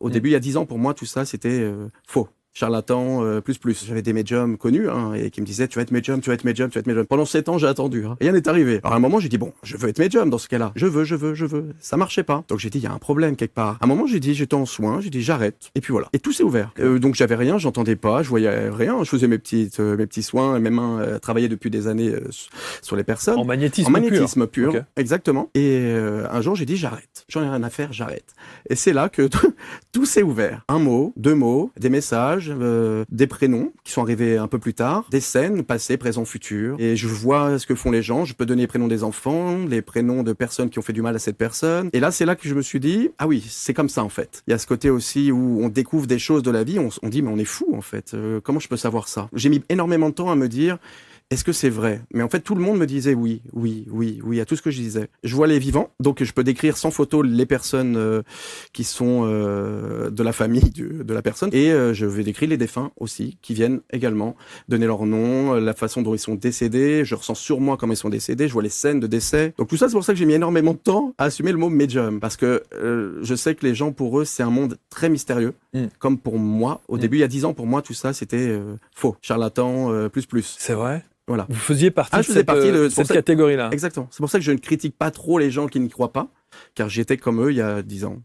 Au début, il y a 10 ans, pour moi, tout ça, c'était faux. Charlatan, plus. J'avais des médiums connus et qui me disaient tu vas être médium, tu vas être médium, tu vas être médium. Pendant 7 ans, j'ai attendu. Rien n'est arrivé. Alors à un moment, j'ai dit bon, je veux être médium dans ce cas-là. Je veux. Ça marchait pas. Donc j'ai dit il y a un problème quelque part. À un moment, j'ai dit j'étais en soins, j'ai dit j'arrête. Et puis voilà. Et tout s'est ouvert. Donc j'avais rien, j'entendais pas, je voyais rien. Je faisais mes petits soins. Mes mains travaillaient depuis des années sur les personnes. En magnétisme pur. Okay. Exactement. Et un jour, j'ai dit j'arrête. J'en ai rien à faire, j'arrête. Et c'est là que tout s'est ouvert. Un mot, 2 mots, des messages. Des prénoms qui sont arrivés un peu plus tard, des scènes, passé, présent, futur. Et je vois ce que font les gens. Je peux donner les prénoms des enfants, les prénoms de personnes qui ont fait du mal à cette personne. Et là, c'est là que je me suis dit, ah oui, c'est comme ça en fait. Il y a ce côté aussi où on découvre des choses de la vie, on dit, mais on est fou en fait. Comment je peux savoir ça? J'ai mis énormément de temps à me dire, est-ce que c'est vrai? Mais en fait, tout le monde me disait oui à tout ce que je disais. Je vois les vivants, donc je peux décrire sans photo les personnes qui sont de la famille de la personne. Et je vais décrire les défunts aussi, qui viennent également donner leur nom, la façon dont ils sont décédés. Je ressens sur moi comment ils sont décédés, je vois les scènes de décès. Donc tout ça, c'est pour ça que j'ai mis énormément de temps à assumer le mot médium. Parce que je sais que les gens, pour eux, c'est un monde très mystérieux. Comme pour moi, au début, il y a 10 ans, pour moi, tout ça, c'était faux. Charlatan, plus. C'est vrai? Voilà. Vous faisiez partie de cette catégorie-là. Exactement. C'est pour ça que je ne critique pas trop les gens qui n'y croient pas, car j'étais comme eux il y a 10 ans.